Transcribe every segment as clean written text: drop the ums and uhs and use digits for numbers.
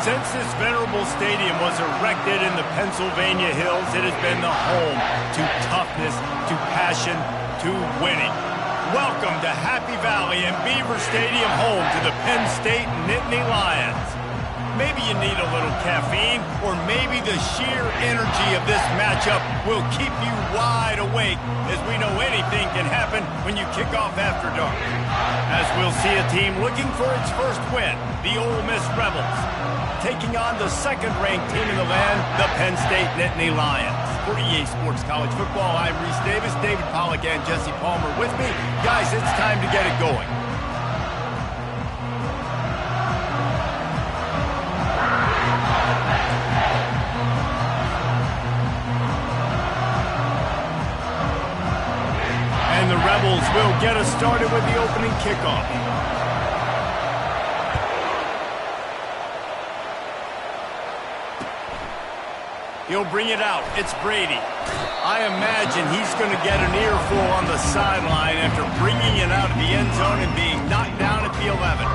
Since this venerable stadium was erected in the Pennsylvania Hills, it has been the home to toughness, to passion, to winning. Welcome to Happy Valley and Beaver Stadium, home to the Penn State Nittany Lions. Maybe you need a little caffeine, or maybe the sheer energy of this matchup will keep you wide awake, as we know anything can happen when you kick off after dark. As we'll see a team looking for its first win, the Ole Miss Rebels, taking on the second-ranked team in the land, the Penn State Nittany Lions. For EA Sports College Football, I'm Reese Davis, David Pollack, and Jesse Palmer with me. Guys, it's time to get it going. And the Rebels will get us started with the opening kickoff. He'll bring it out. It's Brady. I imagine he's going to get an earful on the sideline after bringing it out of the end zone and being knocked down at the 11.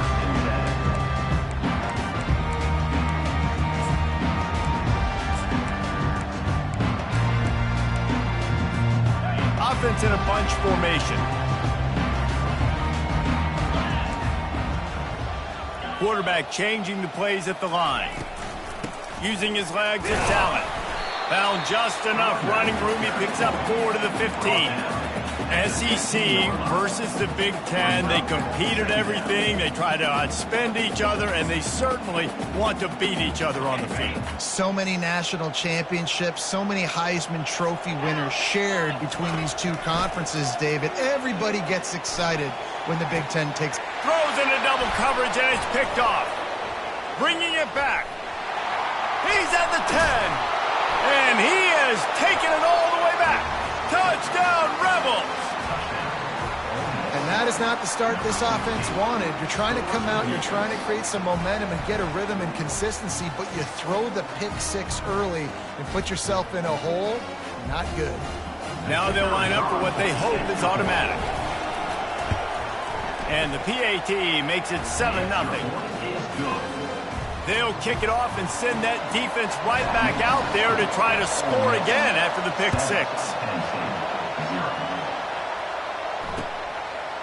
Offense in a bunch formation. Quarterback changing the plays at the line. Using his legs and talent. Found just enough running room. He picks up 4 to the 15. SEC versus the Big Ten. They compete at everything. They try to outspend each other, and they certainly want to beat each other on the field. So many national championships, so many Heisman Trophy winners shared between these two conferences, David. Everybody gets excited when the Big Ten takes. Throws into double coverage, and it's picked off. Bringing it back. He's at the 10. And he has taken it all the way back. Touchdown, Rebels! And that is not the start this offense wanted. You're trying to come out, you're trying to create some momentum and get a rhythm and consistency, but you throw the pick six early and put yourself in a hole. Not good. Now they'll line up for what they hope is automatic. And the PAT makes it 7-0. They'll kick it off and send that defense right back out there to try to score again after the pick six.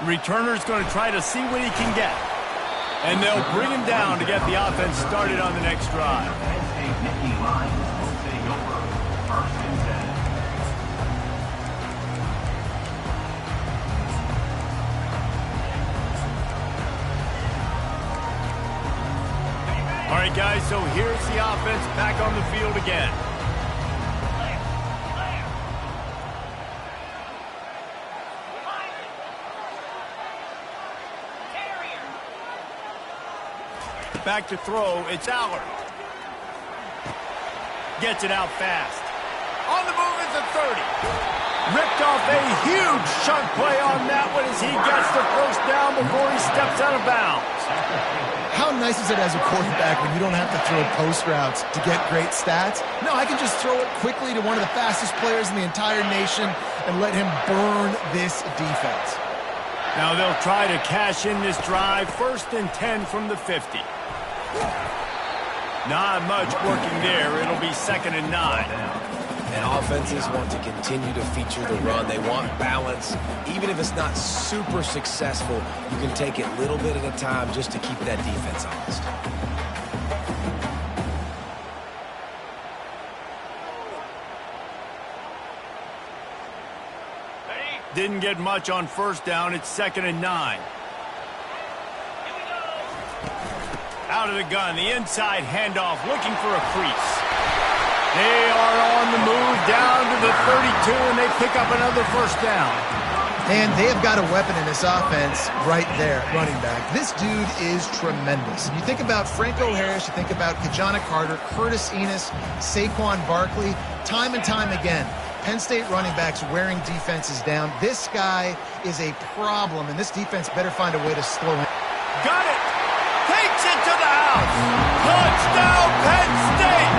The returner's going to try to see what he can get. And they'll bring him down to get the offense started on the next drive. All right, guys, so here's the offense back on the field again. Back to throw, it's Allard. Gets it out fast. On the move is the 30. Ripped off a huge chunk play on that one as he gets the first down before he steps out of bounds. How nice is it as a quarterback when you don't have to throw post routes to get great stats? No, I can just throw it quickly to one of the fastest players in the entire nation and let him burn this defense. Now they'll try to cash in this drive. 1st and 10 from the 50. Not much working there. It'll be 2nd and 9. And offenses want to continue to feature the run. They want balance. Even if it's not super successful, you can take it little bit at a time just to keep that defense honest. Didn't get much on 1st down. It's 2nd and 9. Out of the gun, the inside handoff, looking for a crease. They are on the move down to the 32, and they pick up another 1st down. And they have got a weapon in this offense right there, running back. This dude is tremendous. You think about Franco Harris, you think about Kajana Carter, Curtis Enos, Saquon Barkley, time and time again. Penn State running backs wearing defenses down. This guy is a problem, and this defense better find a way to slow him. Got it! Takes it to the house! Touchdown, Penn State!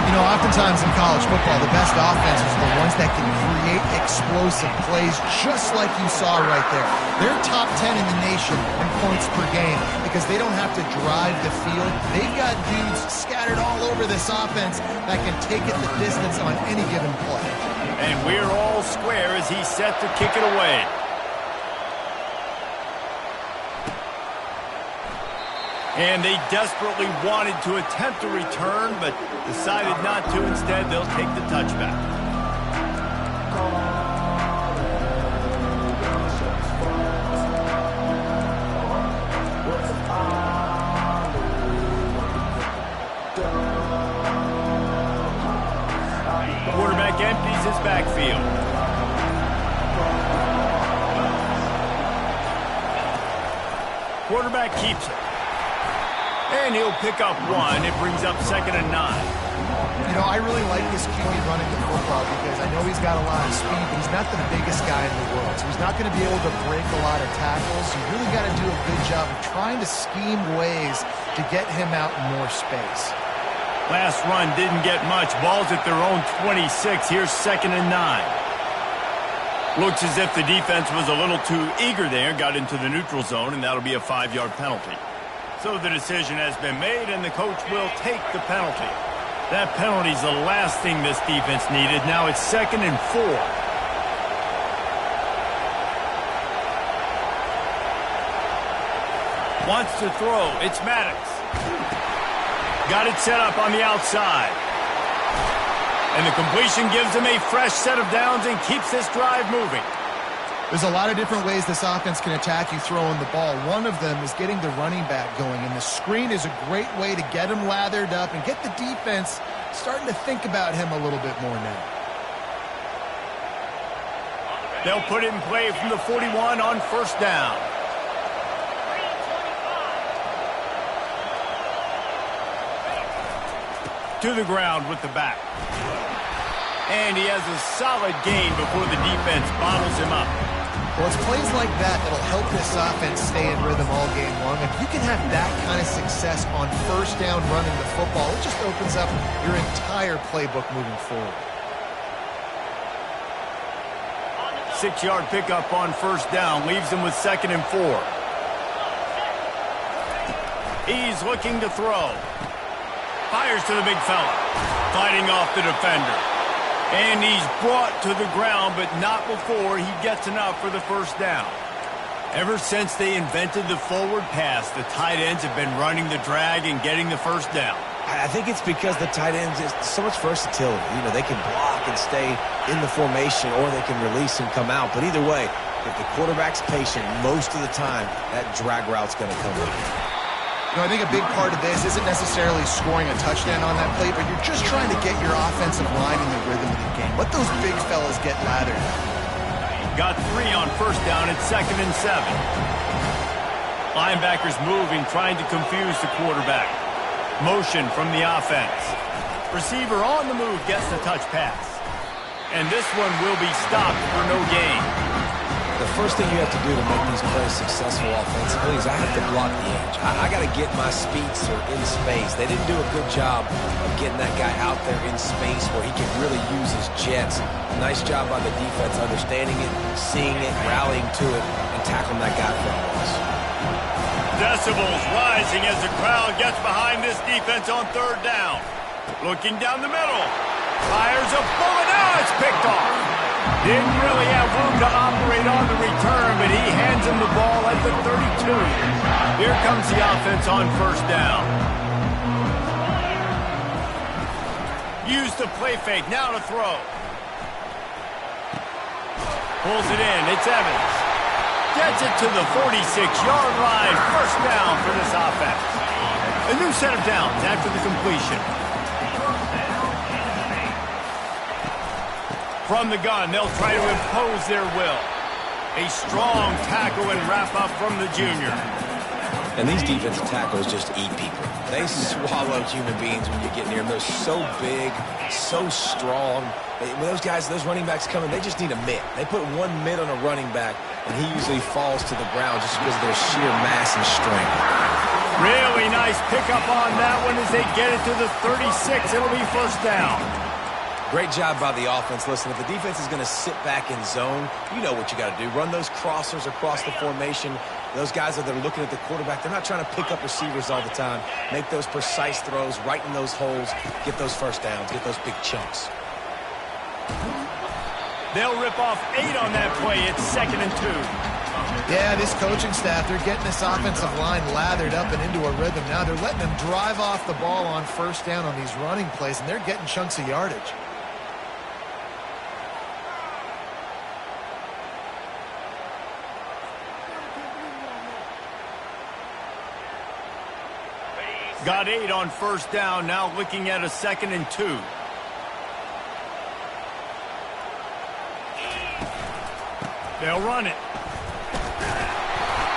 You know, oftentimes in college football, the best offenses are the ones that can create explosive plays just like you saw right there. They're top 10 in the nation in points per game because they don't have to drive the field. They've got dudes scattered all over this offense that can take it the distance on any given play. And we're all square as he's set to kick it away. And they desperately wanted to attempt a return, but decided not to. Instead, they'll take the touchback. Quarterback empties his backfield. Quarterback keeps it. And he'll pick up one. It brings up 2nd and 9. You know, I really like this QB running the football because I know he's got a lot of speed, but he's not the biggest guy in the world. So he's not going to be able to break a lot of tackles. You really got to do a good job of trying to scheme ways to get him out in more space. Last run didn't get much. Ball's at their own 26. Here's 2nd and 9. Looks as if the defense was a little too eager there. Got into the neutral zone, and that'll be a 5-yard penalty. So the decision has been made, and the coach will take the penalty. That penalty's the last thing this defense needed. Now it's 2nd and 4. Wants to throw. It's Maddox. Got it set up on the outside. And the completion gives him a fresh set of downs and keeps this drive moving. There's a lot of different ways this offense can attack you throwing the ball. One of them is getting the running back going, and the screen is a great way to get him lathered up and get the defense starting to think about him a little bit more now. They'll put it in play from the 41 on 1st down. To the ground with the back. And he has a solid gain before the defense bottles him up. Well, it's plays like that that'll help this offense stay in rhythm all game long. If you can have that kind of success on 1st down running the football, it just opens up your entire playbook moving forward. 6-yard pickup on 1st down. Leaves him with 2nd and 4. He's looking to throw. Fires to the big fella. Fighting off the defender. And he's brought to the ground, but not before he gets enough for the 1st down. Ever since they invented the forward pass, the tight ends have been running the drag and getting the 1st down. I think it's because the tight ends is so much versatility. You know, they can block and stay in the formation, or they can release and come out. But either way, if the quarterback's patient most of the time, that drag route's going to come in. You know, I think a big part of this isn't necessarily scoring a touchdown on that play, but you're just trying to get your offensive line in the rhythm of the game. Let those big fellas get lathered. Got 3 on 1st down at 2nd and 7. Linebackers moving, trying to confuse the quarterback. Motion from the offense. Receiver on the move gets the touch pass. And this one will be stopped for no gain. The first thing you have to do to make these plays successful offensively is I have to block the edge. I got to get my speedster in space. They didn't do a good job of getting that guy out there in space where he can really use his jets. Nice job by the defense understanding it, seeing it, rallying to it, and tackling that guy for a loss. Decibels rising as the crowd gets behind this defense on 3rd down. Looking down the middle. Fires a bullet. Now it's picked off. Didn't really have room to operate on the return, but he hands him the ball at the 32. Here comes the offense on 1st down. Used the play fake, now to throw. Pulls it in, it's Evans. Gets it to the 46-yard line. 1st down for this offense. A new set of downs after the completion. From the gun, they'll try to impose their will. A strong tackle and wrap-up from the junior. And these defensive tackles just eat people. They swallow human beings when you get near them. They're so big, so strong. When those guys, those running backs come in, they just need a mitt. They put one mitt on a running back, and he usually falls to the ground just because of their sheer mass and strength. Really nice pickup on that one as they get it to the 36. It'll be first down. Great job by the offense. Listen, if the defense is going to sit back in zone, you know what you got to do. Run those crossers across the formation. Those guys that are looking at the quarterback, they're not trying to pick up receivers all the time. Make those precise throws, right in those holes, get those first downs, get those big chunks. They'll rip off 8 on that play. It's 2nd and 2. Yeah, this coaching staff, they're getting this offensive line lathered up and into a rhythm. Now they're letting them drive off the ball on first down on these running plays, and they're getting chunks of yardage. Got 8 on first down, now looking at a 2nd and 2. They'll run it.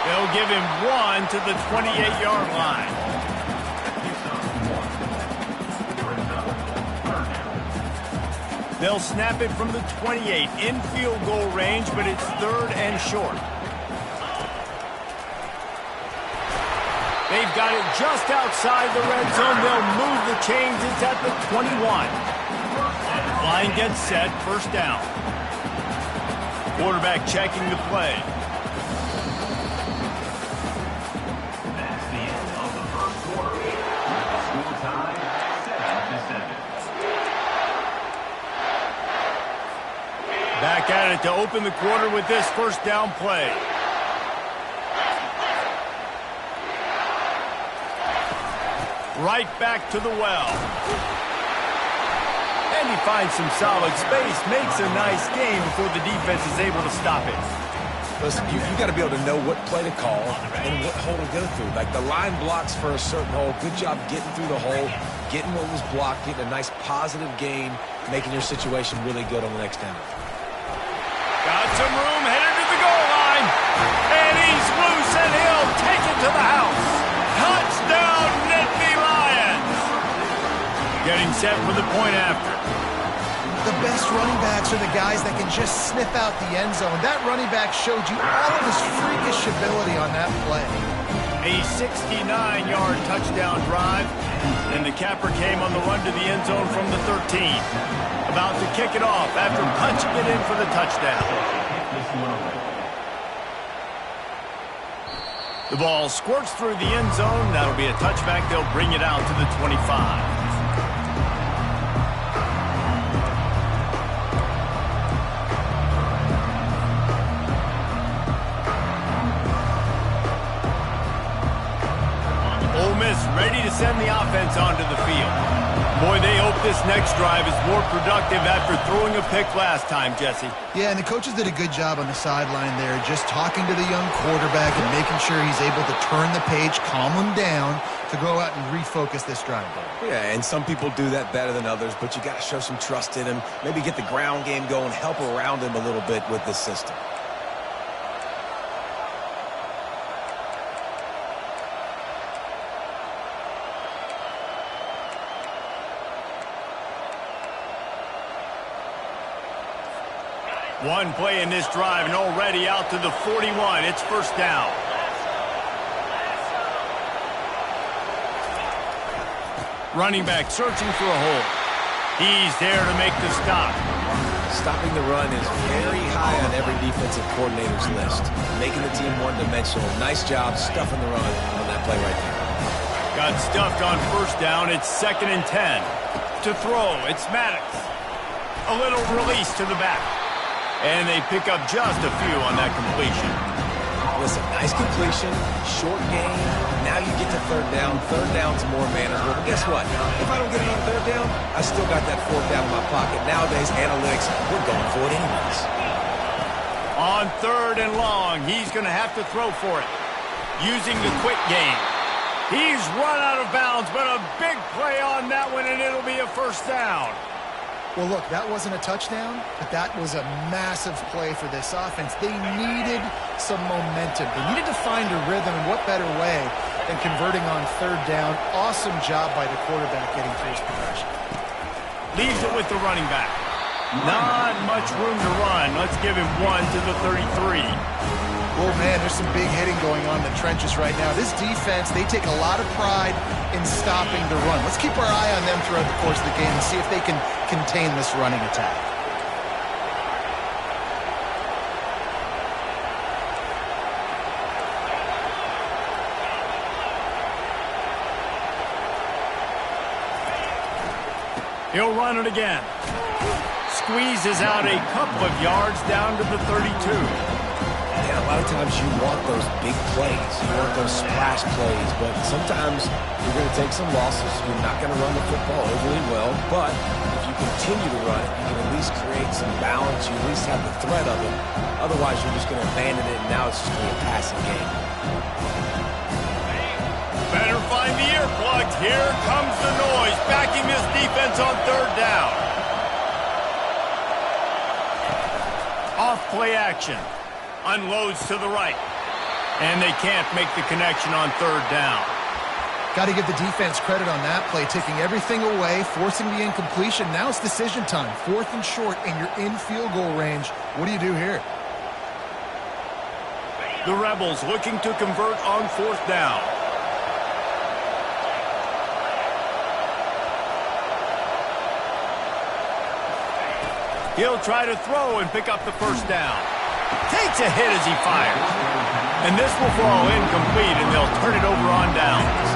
They'll give him 1 to the 28-yard line. They'll snap it from the 28 in field goal range, but it's 3rd and short. They've got it just outside the red zone. They'll move the chains. It's at the 21. Line gets set. First down. Quarterback checking the play. That's the end of the first quarter. School time, 7-7. Back at it to open the quarter with this first down play. Right back to the well. And he finds some solid space, makes a nice game before the defense is able to stop it. Listen, you got to be able to know what play to call and what hole to go through. Like the line blocks for a certain hole. Good job getting through the hole, getting what was blocked, getting a nice positive gain, making your situation really good on the next down. Got some room, headed to the goal line. And he's loose, and he'll take it to the house. Touchdown, Nittany Lions. Getting set for the point after. The best running backs are the guys that can just sniff out the end zone. That running back showed you all of his freakish ability on that play. A 69-yard touchdown drive, and the capper came on the run to the end zone from the 13. About to kick it off after punching it in for the touchdown. The ball squirts through the end zone. That'll be a touchback. They'll bring it out to the 25. Ole Miss ready to send the offense onto the field. Boy, they hope this next drive is more productive after throwing a pick last time, Jesse. Yeah, and the coaches did a good job on the sideline there, just talking to the young quarterback and making sure he's able to turn the page, calm him down, to go out and refocus this drive. Yeah, and some people do that better than others, but you got to show some trust in him. Maybe get the ground game going, help around him a little bit with this system. One play in this drive, and already out to the 41. It's first down. Running back searching for a hole. He's there to make the stop. Stopping the run is very high on every defensive coordinator's list. Making the team one-dimensional. Nice job stuffing the run on that play right there. Got stuffed on first down. It's 2nd and 10. To throw, it's Maddox. A little release to the back. And they pick up just a few on that completion. Listen, nice completion, short gain. Now you get to third down. Third down's more manageable. But guess what? If I don't get it on third down, I still got that fourth down in my pocket. Nowadays, analytics, we're going for it anyways. On 3rd and long, he's going to have to throw for it. Using the quick game. He's run out of bounds, but a big play on that one, and it'll be a first down. Well, look, that wasn't a touchdown, but that was a massive play for this offense. They needed some momentum. They needed to find a rhythm, and what better way than converting on third down. Awesome job by the quarterback getting through his progression. Leaves it with the running back. Not much room to run. Let's give him 1 to the 33. Oh, man, there's some big hitting going on in the trenches right now. This defense, they take a lot of pride in stopping the run. Let's keep our eye on them throughout the course of the game and see if they can contain this running attack. He'll run it again. Squeezes out a couple of yards down to the 32. Yeah, a lot of times you want those big plays. You want those splash plays, but sometimes you're going to take some losses. You're not going to run the football overly well, but if you continue to run it, you can at least create some balance. You at least have the threat of it. Otherwise, you're just going to abandon it, and now it's just going to be a passing game. Better find the earplugs. Here comes the noise, backing this defense on third down. Off play action. Unloads to the right. And they can't make the connection on third down. Got to give the defense credit on that play, taking everything away, forcing the incompletion. Now it's decision time. 4th and short, and you're in field goal range. What do you do here? The Rebels looking to convert on 4th down. He'll try to throw and pick up the first down. Takes a hit as he fires. And this will fall incomplete, and they'll turn it over on downs.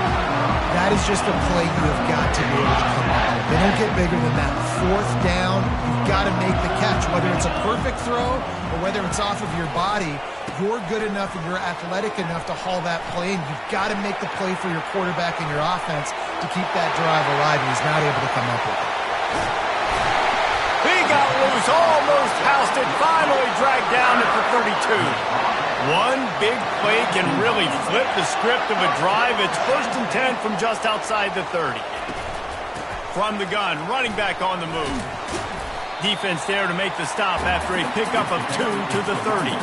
That is just a play you have got to be able to come up with. They don't get bigger than that. 4th down, you've got to make the catch. Whether it's a perfect throw or whether it's off of your body, you're good enough and you're athletic enough to haul that play, and you've got to make the play for your quarterback and your offense to keep that drive alive, and he's not able to come up with it. He got loose, almost housed it, finally dragged down at the 32. One big play can really flip the script of a drive. It's 1st and 10 from just outside the 30. From the gun, running back on the move. Defense there to make the stop after a pickup of 2 to the 30.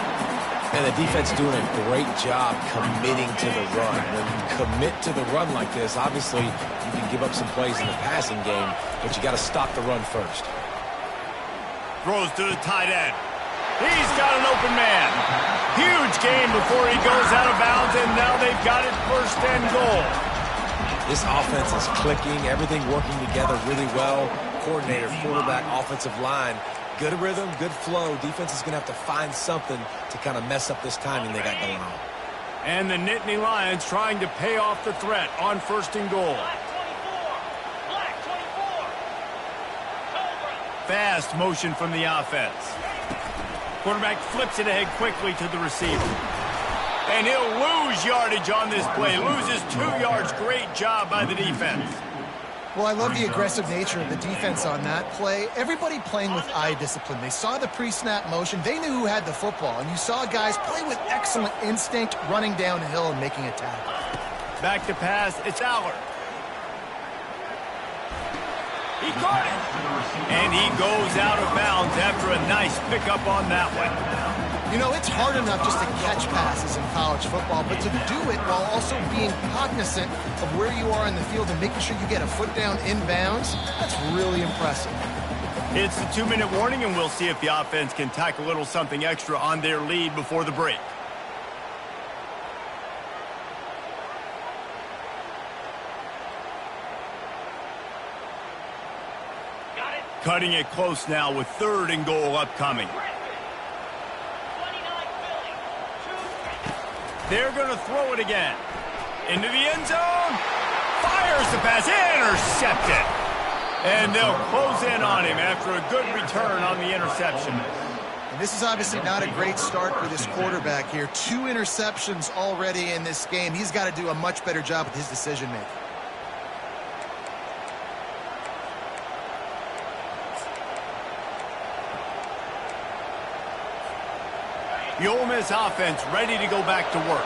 And the defense doing a great job committing to the run. When you commit to the run like this, obviously you can give up some plays in the passing game, but you got to stop the run first. Throws to the tight end. He's got an open man. Huge gain before he goes out of bounds, and now they've got it 1st and goal. This offense is clicking, everything working together really well. Coordinator, quarterback, offensive line, good rhythm, good flow. Defense is going to have to find something to kind of mess up this timing they got going on. And the Nittany Lions trying to pay off the threat on 1st and goal. Fast motion from the offense. Quarterback flips it ahead quickly to the receiver. And he'll lose yardage on this play. Loses 2 yards. Great job by the defense. Well, I love the aggressive nature of the defense on that play. Everybody playing with eye discipline. They saw the pre-snap motion. They knew who had the football. And you saw guys play with excellent instinct, running downhill and making a tackle. Back to pass. It's Allard. He caught it. And he goes out of bounds after a nice pickup on that one. You know, it's hard enough just to catch passes in college football, but to do it while also being cognizant of where you are in the field and making sure you get a foot down inbounds, that's really impressive. It's the 2-minute warning, and we'll see if the offense can tack a little something extra on their lead before the break. Cutting it close now with 3rd and goal upcoming. They're going to throw it again. Into the end zone. Fires the pass. Intercepted. And they'll close in on him after a good return on the interception. And this is obviously not a great start for this quarterback here. 2 interceptions already in this game. He's got to do a much better job with his decision-making. The Ole Miss offense ready to go back to work.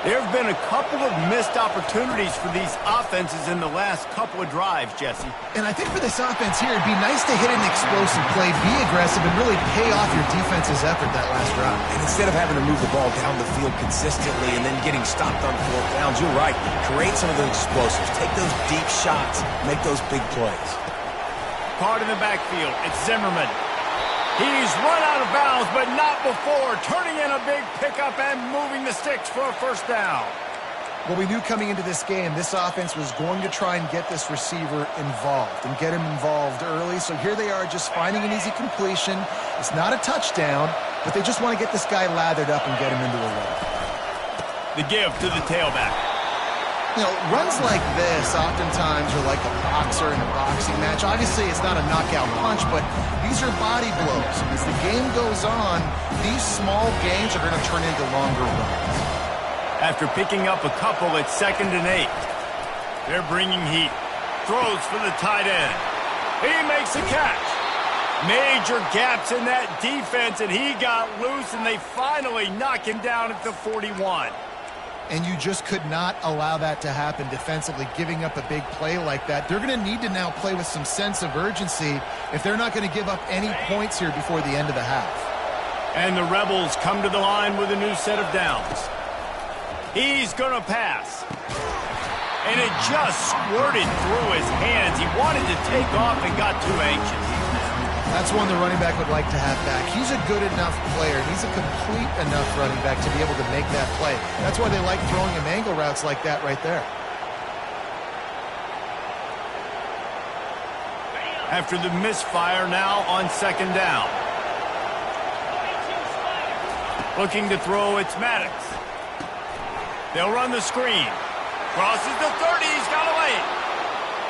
There have been a couple of missed opportunities for these offenses in the last couple of drives, Jesse. And I think for this offense here, it'd be nice to hit an explosive play, be aggressive, and really pay off your defense's effort that last drive. And instead of having to move the ball down the field consistently and then getting stopped on 4th downs, you're right. Create some of those explosives. Take those deep shots. Make those big plays. Caught in the backfield. It's Zimmerman. He's run out of bounds, but not before turning in a big pickup and moving the sticks for a first down. Well, we knew coming into this game, this offense was going to try and get this receiver involved and get him involved early. So here they are just finding an easy completion. It's not a touchdown, but they just want to get this guy lathered up and get him into a rhythm. The give to the tailback. You know, runs like this oftentimes are like a boxer in a boxing match. Obviously, it's not a knockout punch, but these are body blows. And as the game goes on, these small gains are going to turn into longer runs. After picking up a couple, it's 2nd and 8. They're bringing heat. Throws for the tight end. He makes a catch. Major gaps in that defense, and he got loose, and they finally knock him down at the 41. And you just could not allow that to happen defensively, giving up a big play like that. They're going to need to now play with some sense of urgency if they're not going to give up any points here before the end of the half. And the Rebels come to the line with a new set of downs. He's going to pass. And it just squirted through his hands. He wanted to take off and got too anxious. That's one the running back would like to have back. He's a good enough player. He's a complete enough running back to be able to make that play. That's why they like throwing him angle routes like that right there. After the misfire now on 2nd down. Looking to throw, it's Maddox. They'll run the screen. Crosses the 30, he's got a lane.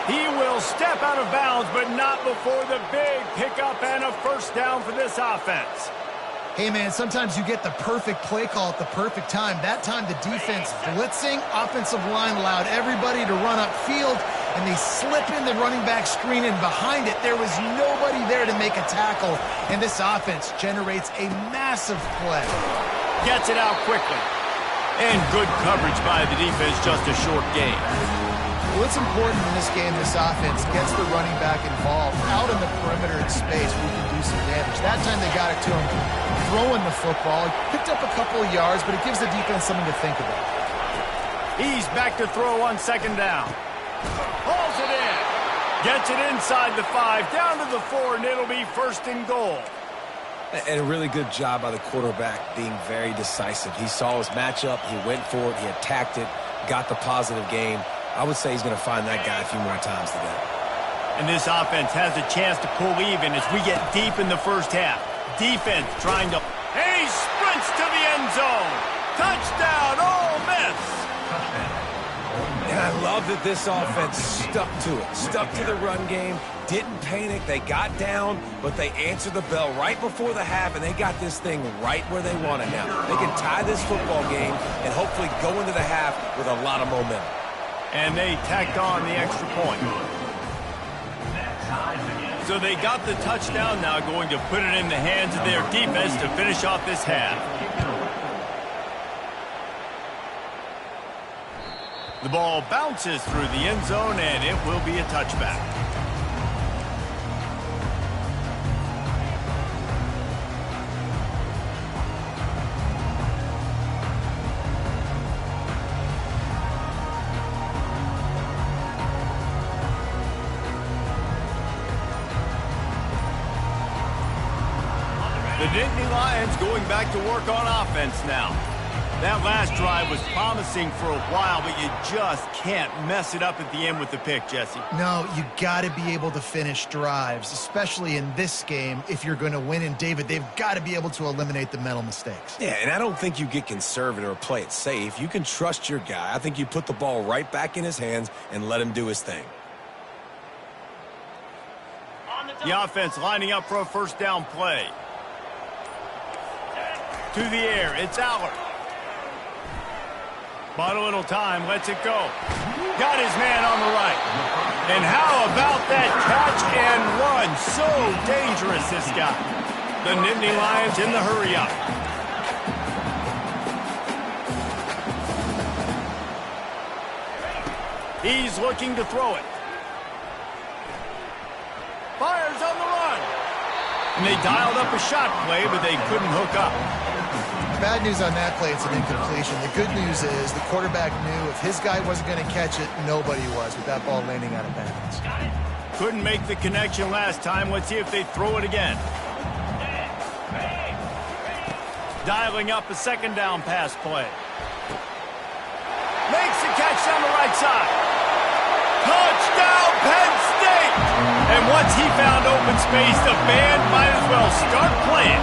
He will step out of bounds, but not before the big pickup and a first down for this offense. Hey, man, sometimes you get the perfect play call at the perfect time. That time the defense blitzing, offensive line allowed everybody to run upfield, and they slip in the running back screen, and behind it there was nobody there to make a tackle, and this offense generates a massive play. Gets it out quickly. And good coverage by the defense, just a short gain. Well, it's important in this game this offense gets the running back involved out in the perimeter in space where he can do some damage. That time they got it to him throwing the football. He picked up a couple of yards, but it gives the defense something to think about. He's back to throw on 2nd down. Hauls it in. Gets it inside the 5, down to the 4, and it'll be 1st and goal. And a really good job by the quarterback being very decisive. He saw his matchup, he went for it, he attacked it, got the positive gain. I would say he's going to find that guy a few more times today. And this offense has a chance to pull even as we get deep in the first half. Defense trying to... And he sprints to the end zone. Touchdown, Ole Miss. And I love that this offense stuck to it, stuck to the run game, didn't panic. They got down, but they answered the bell right before the half, and they got this thing right where they want it now. They can tie this football game and hopefully go into the half with a lot of momentum. And they tacked on the extra point. So they got the touchdown now, going to put it in the hands of their defense to finish off this half. The ball bounces through the end zone, and it will be a touchback. The Nittany Lions going back to work on offense now. That last drive was promising for a while, but you just can't mess it up at the end with the pick, Jesse. No, you got to be able to finish drives, especially in this game if you're going to win. And, David, they've got to be able to eliminate the mental mistakes. Yeah, and I don't think you get conservative or play it safe. You can trust your guy. I think you put the ball right back in his hands and let him do his thing. The offense lining up for a first down play. To the air, it's Allard. Bought a little time, lets it go. Got his man on the right. And how about that catch and run? So dangerous, this guy. The Nittany Lions in the hurry up. He's looking to throw it. Fires on the run. And they dialed up a shot play, but they couldn't hook up. Bad news on that play, it's an incompletion. The good news is the quarterback knew if his guy wasn't going to catch it, nobody was with that ball landing out of bounds. Couldn't make the connection last time. Let's see if they throw it again. Dialing up a second down pass play. Makes the catch down the right side. Touchdown, Penn State! And once he found open space, the band might as well start playing.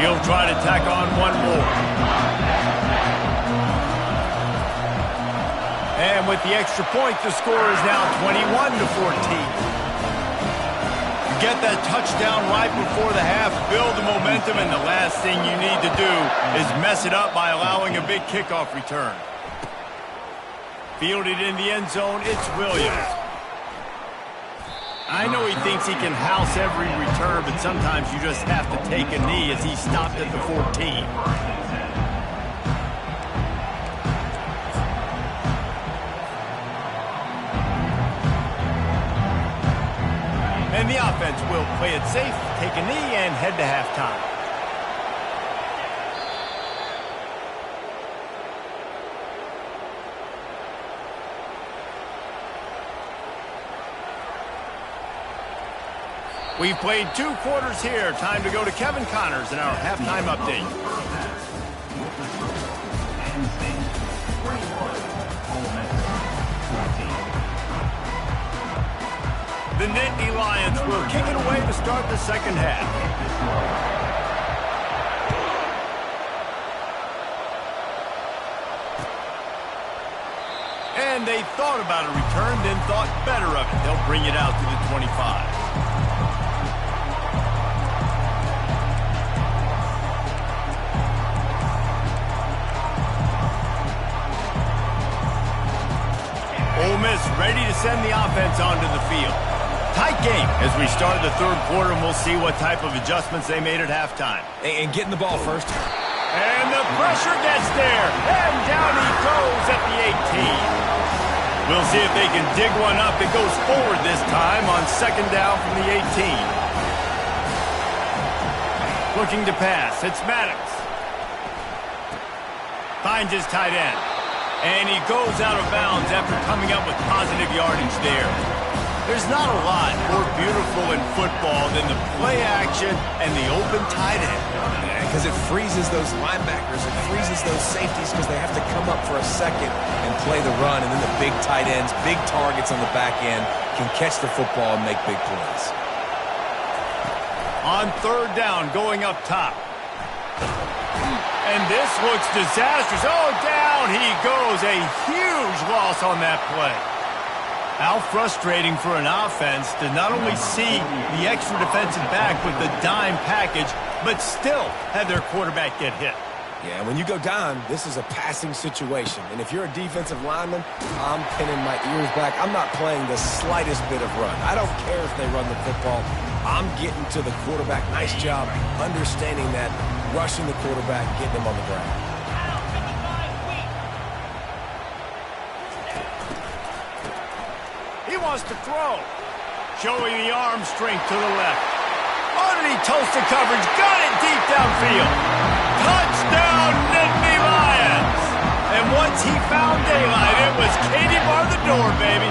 He'll try to tack on one more. And with the extra point, the score is now 21-14. Get that touchdown right before the half, build the momentum, and the last thing you need to do is mess it up by allowing a big kickoff return. Fielded in the end zone, it's Williams. I know he thinks he can house every return, but sometimes you just have to take a knee as he stopped at the 14. And the offense will play it safe, take a knee, and head to halftime. We've played 2 quarters here. Time to go to Kevin Connors in our halftime update. The Nittany Lions will kick it away to start the second half. And they thought about a return, then thought better of it. They'll bring it out to the 25. Ole Miss ready to send the offense onto the field. Tight game as we start the third quarter, and we'll see what type of adjustments they made at halftime. And getting the ball first. And the pressure gets there, and down he goes at the 18. We'll see if they can dig one up. It goes forward this time on second down from the 18. Looking to pass, it's Maddox. Finds his tight end. And he goes out of bounds after coming up with positive yardage there. There's not a lot more beautiful in football than the play action and the open tight end. Because it freezes those linebackers. It freezes those safeties because they have to come up for a second and play the run. And then the big tight ends, big targets on the back end can catch the football and make big plays. On third down, going up top. And this looks disastrous. Oh, down he goes. A huge loss on that play. How frustrating for an offense to not only see the extra defensive back with the dime package, but still have their quarterback get hit. Yeah, when you go down, this is a passing situation. And if you're a defensive lineman, I'm pinning my ears back. I'm not playing the slightest bit of run. I don't care if they run the football. I'm getting to the quarterback. Nice job understanding that, rushing the quarterback, getting him on the ground. He wants to throw. Showing the arm strength to the left. Underneath toasted coverage. Got it deep downfield. Touchdown, Nittany Lions. And once he found daylight, it was Katie bar the door, baby.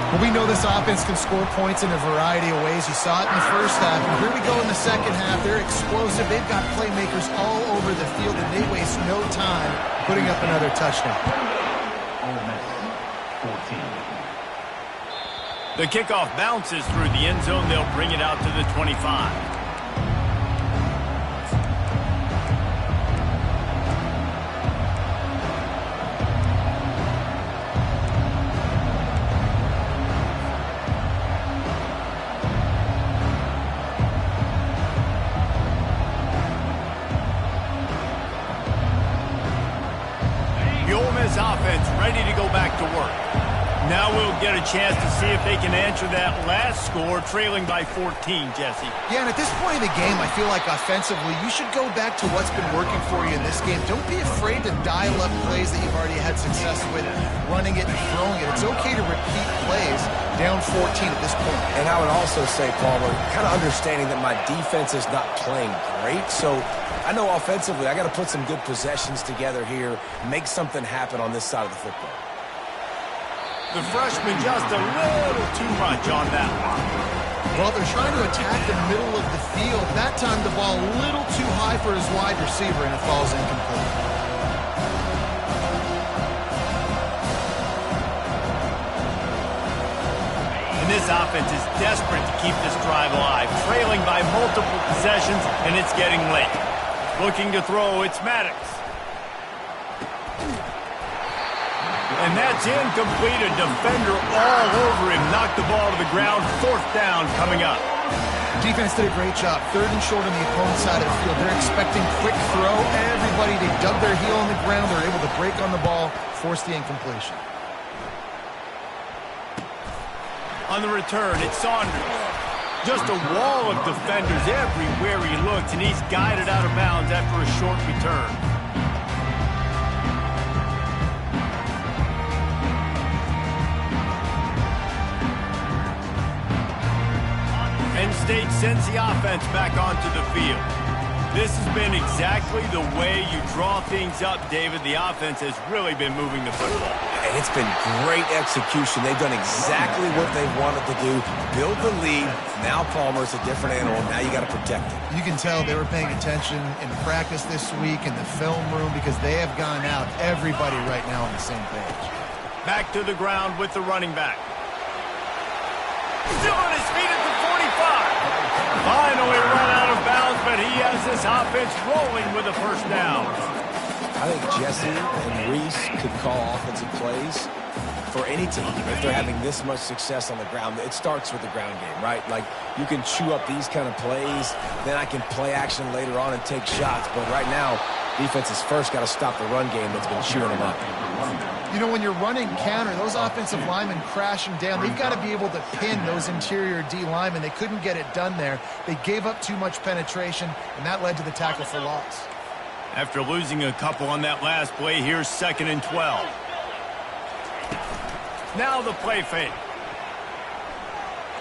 Well, we know this offense can score points in a variety of ways. You saw it in the first half. And here we go in the second half. They're explosive. They've got playmakers all over the field, and they waste no time putting up another touchdown. The kickoff bounces through the end zone. They'll bring it out to the 25. The Ole Miss offense ready to go back to work. Now we'll get a chance to see if they can answer that last score, trailing by 14, Jesse. Yeah, and at this point in the game, I feel like offensively, you should go back to what's been working for you in this game. Don't be afraid to dial up plays that you've already had success with, running it and throwing it. It's okay to repeat plays down 14 at this point. And I would also say, Palmer, kind of understanding that my defense is not playing great, so I know offensively I got to put some good possessions together here, make something happen on this side of the football. The freshman just a little too much on that one. Well, they're trying to attack the middle of the field. That time the ball a little too high for his wide receiver, and it falls incomplete. And this offense is desperate to keep this drive alive, trailing by multiple possessions, and it's getting late. Looking to throw, it's Maddox. And that's incomplete. A defender all over him. Knocked the ball to the ground. 4th down coming up. Defense did a great job. 3rd and short on the opponent's side of the field. They're expecting quick throw. Everybody, they dug their heel on the ground. They're able to break on the ball, force the incompletion. On the return, it's Saunders. Just a wall of defenders everywhere he looks, and he's guided out of bounds after a short return. Penn State sends the offense back onto the field. This has been exactly the way you draw things up, David. The offense has really been moving the football. And it's been great execution. They've done exactly what they wanted to do. Build the lead. Now Palmer's a different animal. Now you got to protect it. You can tell they were paying attention in practice this week in the film room because they have gone out, everybody right now on the same page. Back to the ground with the running back. Still on his feet at the 45. Finally run out of bounds, but he has this offense rolling with a 1st down. I think Jesse and Reese could call offensive plays for any team. If they're having this much success on the ground, it starts with the ground game, right? Like, you can chew up these kind of plays, then I can play action later on and take shots. But right now, defense has first got to stop the run game that's been chewing them up. You know, when you're running counter, those offensive linemen crashing down, they've got to be able to pin those interior D linemen. They couldn't get it done there. They gave up too much penetration, and that led to the tackle for loss. After losing a couple on that last play, here's 2nd and 12. Now the play fake.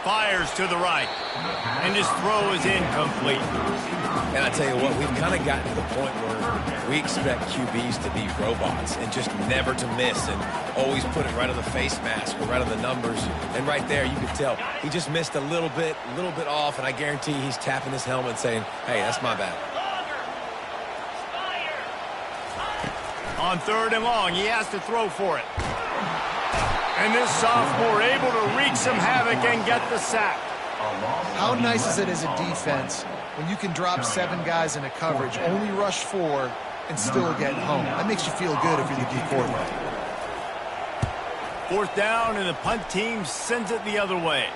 Fires to the right. And his throw is incomplete. And I tell you what, we've kind of gotten to the point where we expect QBs to be robots and just never to miss and always put it right on the face mask or right on the numbers. And right there, you could tell he just missed a little bit off, and I guarantee he's tapping his helmet saying, hey, that's my bad. On 3rd and long, he has to throw for it. And this sophomore able to wreak some havoc and get the sack. How nice is it as a defense when you can drop 7 guys into coverage, only rush 4, and still get home? That makes you feel good if you're the D quarterback. 4th down, and the punt team sends it the other way.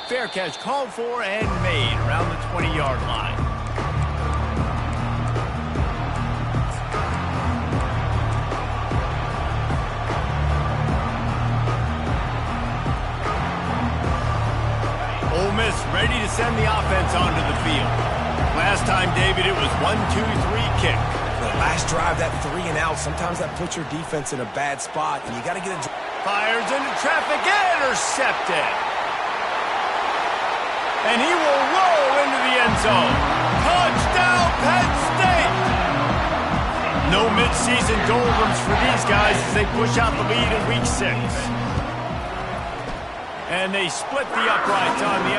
Fair catch called for and made around the 20-yard line. Ole Miss ready to send the offense onto the field. Last time, David, it was 1-2-3 kick. The last drive, that 3 and out, sometimes that puts your defense in a bad spot, and you got to get it. Fires into traffic, intercepted. And he will roll into the end zone. Touchdown, Penn State! No midseason doldrums for these guys as they push out the lead in week 6. And they split the uprights on the